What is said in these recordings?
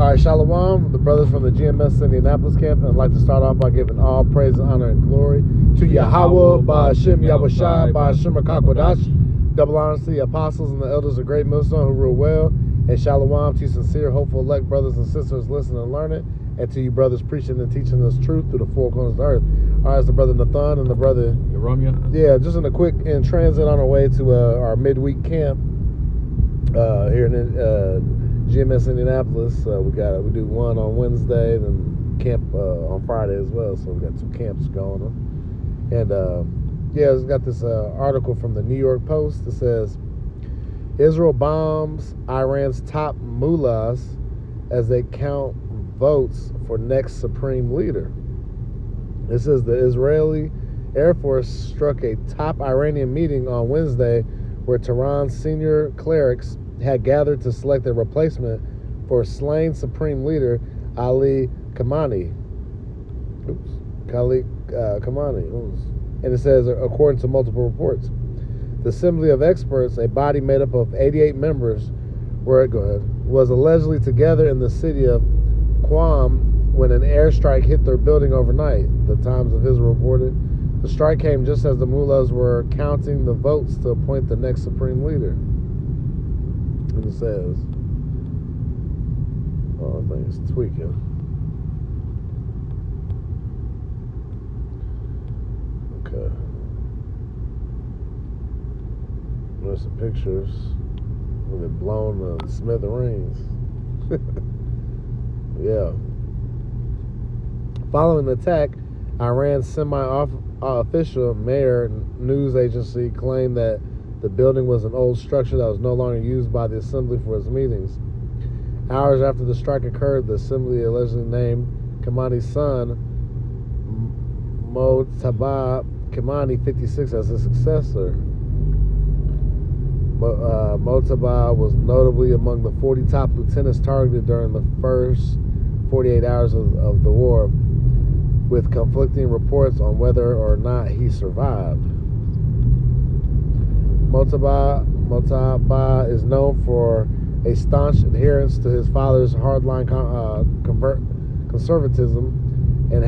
All right, Shalom, the brothers from the GMS Indianapolis camp, and I'd like to start off by giving all praise, honor, and glory to Yahweh, Ba'Hashem, Yahushai, Ba'Hashem, HaKadosh, double honors to the apostles and the elders of Great Millstone who rule well, and Shalom to sincere, hopeful, elect brothers and sisters listening and learning, and to you brothers preaching and teaching this truth through the four corners of the earth. All right, it's the brother Nathan and the brother Romeo. Yeah, just in transit on our way to our midweek camp here in GMS Indianapolis. We do one on Wednesday, then camp on Friday as well. So we got two camps going on. And it's got this article from the New York Post that says Israel bombs Iran's top mullahs as they count votes for next supreme leader. It says the Israeli Air Force struck a top Iranian meeting on Wednesday where Tehran's senior clerics had gathered to select a replacement for slain supreme leader Ali Khamenei. And it says, according to multiple reports, the Assembly of Experts, a body made up of 88 members, was allegedly together in the city of Qom when an airstrike hit their building overnight, the Times of Israel reported. The strike came just as the mullahs were counting the votes to appoint the next supreme leader. And it says, I think it's tweaking. Okay. There's some pictures with it blown to smithereens. Yeah. Following the attack, Iran's semi-official Mehr news agency claimed that the building was an old structure that was no longer used by the assembly for its meetings. Hours after the strike occurred, the assembly allegedly named Khamenei's son, Mojtaba Khamenei, 56, as his successor. Mojtaba was notably among the 40 top lieutenants targeted during the first 48 hours of the war, with conflicting reports on whether or not he survived. Mojtaba is known for a staunch adherence to his father's hardline conservatism and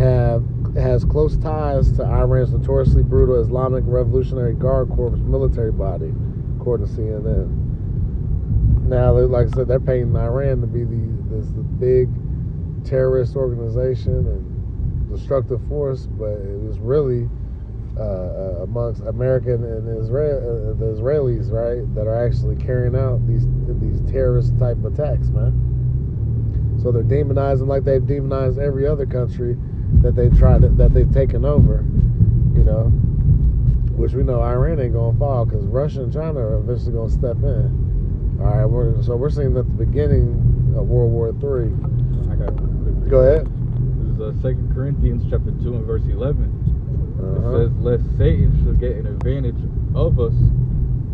has close ties to Iran's notoriously brutal Islamic Revolutionary Guard Corps military body, according to CNN. Now, like I said, they're painting Iran to be this big terrorist organization and destructive force, but it was really amongst American and the Israelis, right, that are actually carrying out these terrorist type attacks, man. So they're demonizing like they've demonized every other country that they've taken over, you know, which we know Iran ain't gonna fall because Russia and China are eventually gonna step in. All right, we're seeing at the beginning of World War III. I got it. Go ahead. This is 2 Corinthians chapter 2 and verse 11. It says, lest Satan should get an advantage of us,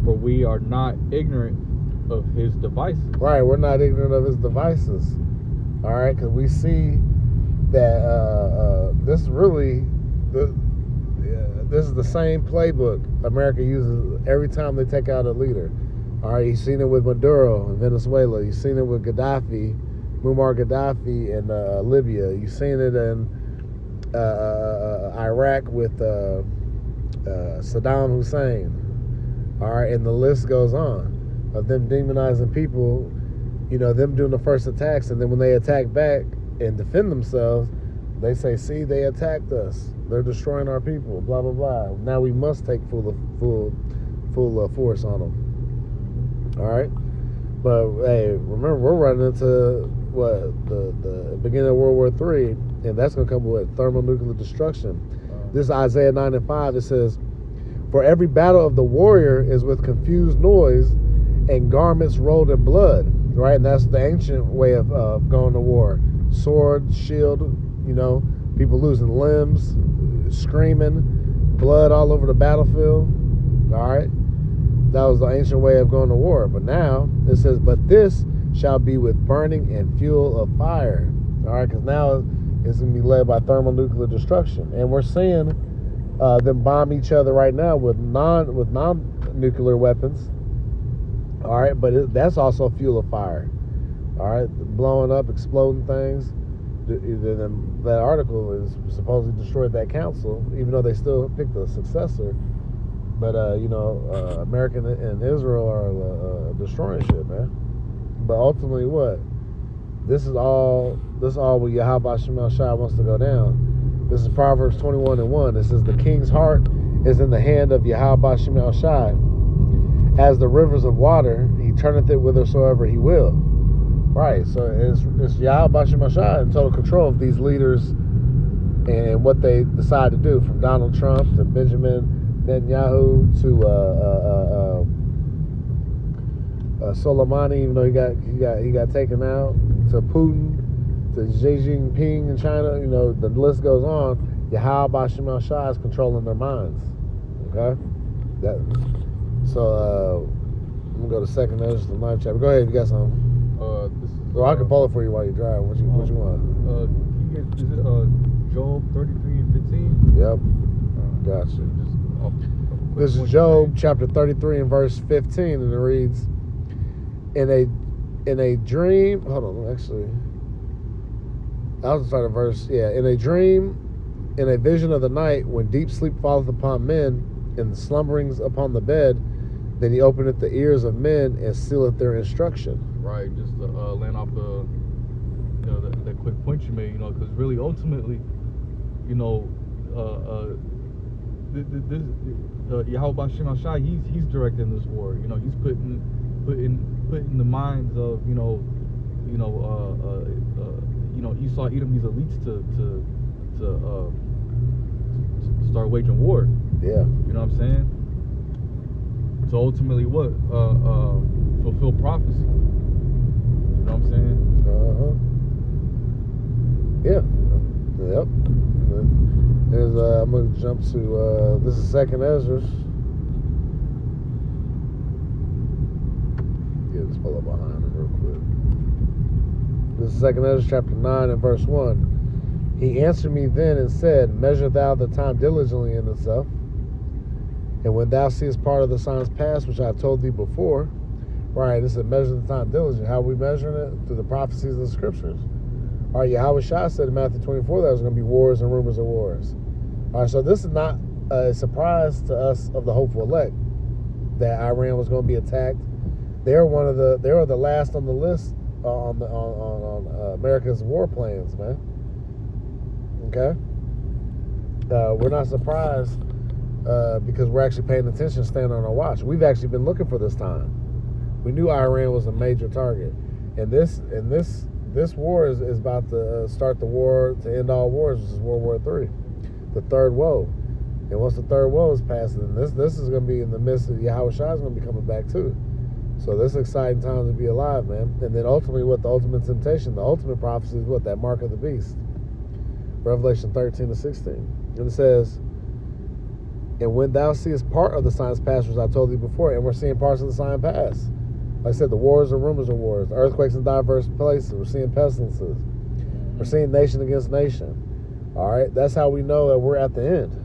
for we are not ignorant of his devices. Right, we're not ignorant of his devices. All right, because we see that this is the same playbook America uses every time they take out a leader. All right, you've seen it with Maduro in Venezuela. You've seen it with Muammar Gaddafi in Libya. You've seen it in Iraq with Saddam Hussein. All right, and the list goes on of them demonizing people, you know, them doing the first attacks, and then when they attack back and defend themselves, they say, see, they attacked us. They're destroying our people, blah, blah, blah. Now we must take full force on them. All right? But, hey, remember, we're running into, the beginning of World War III, and that's going to come with thermonuclear destruction. This is Isaiah 9 and 5. It says, for every battle of the warrior is with confused noise and garments rolled in blood, right? And that's the ancient way of going to war. Sword, shield, you know, people losing limbs, screaming, blood all over the battlefield, all right? That was the ancient way of going to war. But now it says, but this shall be with burning and fuel of fire, all right? Because now it's going to be led by thermonuclear destruction. And we're seeing them bomb each other right now with non-nuclear weapons, all right? But that's also fuel of fire, All right, blowing up, exploding things. Then that article is supposedly destroyed that council, even though they still picked a successor. But America and Israel are destroying shit, man. But ultimately, what? This is all what Yahweh Shemel Shai wants to go down. This is Proverbs 21:1. It says, "The king's heart is in the hand of Yahweh Shemel Shai. As the rivers of water, he turneth it whithersoever he will." Right. So it's Yahweh Shemel Shai in total control of these leaders and what they decide to do, from Donald Trump to Benjamin Netanyahu to Soleimani, even though he got taken out, to Putin, to Xi Jinping in China. The list goes on. Yahweh Shemel Shai is controlling their minds. Okay. So I'm gonna go to 2nd Ezra, the 9th chapter. Go ahead, you got something. This is. Well, I can pull it for you while you drive. What you want? Is it Job 33:15? Yep. Gotcha. This is Job chapter 33 and verse 15, and it reads, in a dream. Hold on, actually, I'll start at verse. Yeah, in a dream, in a vision of the night, when deep sleep falleth upon men, and the slumberings upon the bed, then he openeth the ears of men and sealeth their instruction. Right, just to land off that quick point you made, because really, ultimately, this Yahweh Shemel Shai, he's directing this war. He's putting the minds of Esau, Edom, these elites to start waging war. Yeah. You know what I'm saying? To ultimately what? Fulfill prophecy. You know what I'm saying? Yeah. Yep. I'm going to jump to, this is 2nd Ezra. Yeah, just pull up behind it real quick. This is 2nd Ezra chapter 9 and verse 1. He answered me then and said, "Measure thou the time diligently in itself. And when thou seest part of the signs past, which I have told thee before," right, this is measure the time diligently. How are we measuring it? Through the prophecies of the scriptures. All right, Yahweh Shai said in Matthew 24 that there's going to be wars and rumors of wars. All right, so this is not a surprise to us of the hopeful elect that Iran was going to be attacked. They were the last on the list on America's war plans, man. Okay, we're not surprised because we're actually paying attention, staying on our watch. We've actually been looking for this time. We knew Iran was a major target, and this war is about to start the war to end all wars, which is World War III, the third woe. And once the third woe is passed, then this is going to be in the midst of Yahweh Shai is going to be coming back too. So this is an exciting time to be alive, man. And then ultimately, what the ultimate temptation, the ultimate prophecy is what? That mark of the beast. Revelation 13-16. And it says, "And when thou seest part of the signs past, which I told thee before," and we're seeing parts of the sign pass. Like I said, the wars and rumors of wars, the earthquakes in diverse places. We're seeing pestilences. We're seeing nation against nation. All right, that's how we know that we're at the end.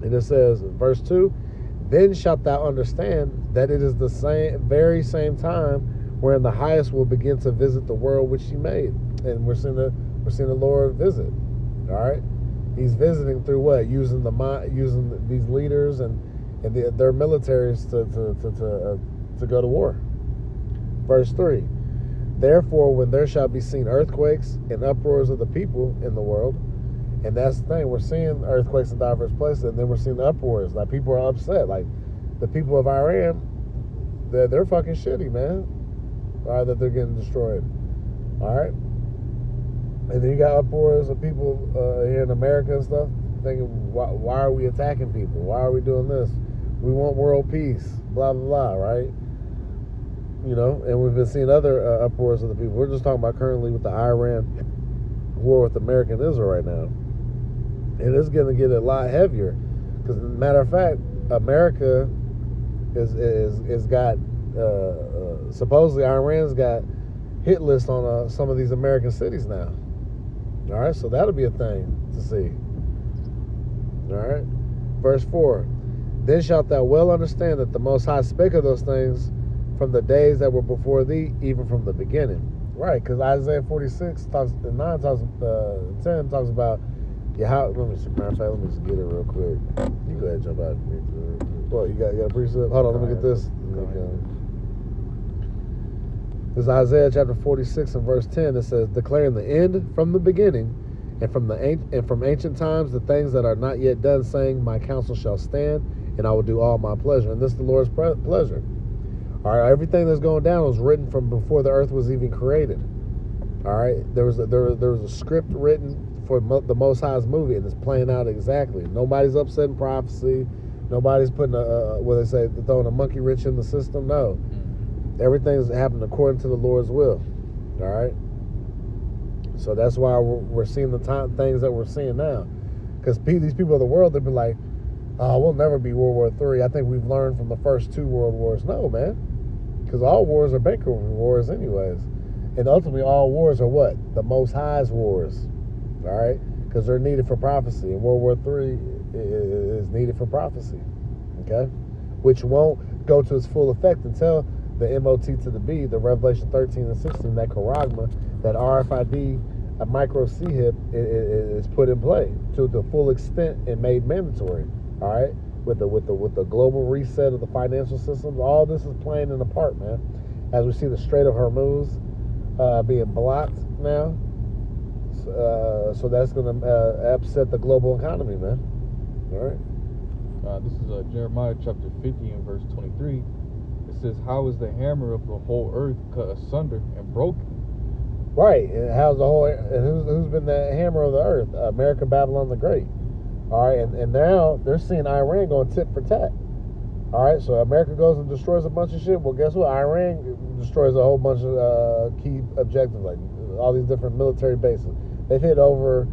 And it says, verse 2, "Then shalt thou understand that it is the very same time wherein the highest will begin to visit the world which he made." And we're seeing the Lord visit. All right, he's visiting through what? Using these leaders and their militaries to go to war. Verse 3, "Therefore, when there shall be seen earthquakes and uproars of the people in the world," and that's the thing, we're seeing earthquakes in diverse places, and then we're seeing uproars, like people are upset, like the people of Iran, they're fucking shitty, man. All right, that they're getting destroyed. All right, and then you got uproars of people here in America and stuff thinking, why are we attacking people? Why are we doing this? We want world peace, blah blah blah, right? And we've been seeing other uproars of the people. We're just talking about currently with the Iran war with America and Israel right now. And it's going to get a lot heavier. Because, matter of fact, America is got, supposedly Iran's got hit lists on some of these American cities now. All right, so that'll be a thing to see. All right, verse 4, "Then shalt thou well understand that the Most High spake of those things from the days that were before thee, even from the beginning. Right, because Isaiah 46 talks, 10 talks about Yahweh. Let me see, matter of fact, let me just get it real quick. You go ahead and jump out. What, you got a precept? Hold on, let me get this. This is Isaiah chapter 46 and verse 10. It says, declaring the end from the beginning, and from ancient times the things that are not yet done, saying, my counsel shall stand, and I will do all my pleasure. And this is the Lord's pleasure. All right, everything that's going down was written from before the earth was even created. All right, there was a script written for the Most High's movie, and it's playing out exactly. Nobody's upsetting prophecy. Nobody's putting throwing a monkey wrench in the system. No, everything's happening according to the Lord's will. All right. So that's why we're seeing the things that we're seeing now. Because these people of the world, they've been like, oh, we'll never be World War III. I think we've learned from the first two world wars. No, man. Because all wars are banker wars anyways. And ultimately, all wars are what? The Most High's wars. All right? Because they're needed for prophecy. And World War III is needed for prophecy. Okay? Which won't go to its full effect until the MOT to the B, the Revelation 13 and 16, that charagma, that RFID, a micro C-HIP is put in play to the full extent and made mandatory. All right? With the global reset of the financial systems, all this is playing in a part, man. As we see the Strait of Hormuz being blocked now, so that's going to upset the global economy, man. All right. This is Jeremiah chapter 50 and verse 23. It says, "How is the hammer of the whole earth cut asunder and broken?" Right. And how's the whole? And who's been the hammer of the earth? America, Babylon the Great. All right, and now they're seeing Iran going tit for tat. All right, so America goes and destroys a bunch of shit. Well, guess what? Iran destroys a whole bunch of key objectives, like all these different military bases. They've hit over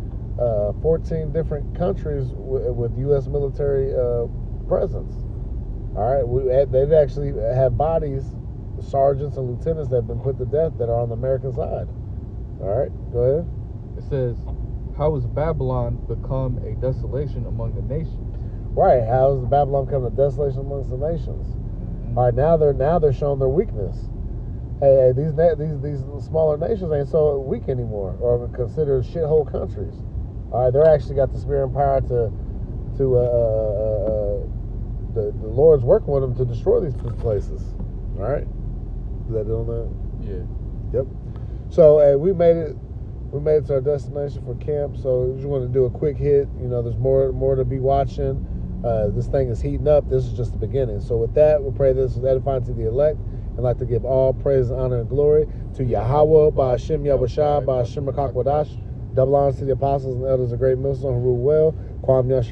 14 different countries with U.S. military presence. All right, they've actually have bodies, sergeants and lieutenants that have been put to death that are on the American side. All right, go ahead. It says, "How has Babylon become a desolation among the nations?" Right. How has Babylon become a desolation amongst the nations? All right. Now they're showing their weakness. Hey, these smaller nations ain't so weak anymore, or considered shithole countries. All right. They're actually got the spirit and power to the Lord's working with them to destroy these places. All right. Is that on that? Yeah. Yep. So we made it. We made it to our destination for camp, so just want to do a quick hit. You know, there's more to be watching. This thing is heating up. This is just the beginning. So with that, we pray this is edifying to the elect, and like to give all praise, honor, and glory to Yahweh, Ba'ashem Yahushua, Ba'ashem Rakak Wadash. Double honors to the apostles and elders of Great Millstone who rule well. Kwam Yasha.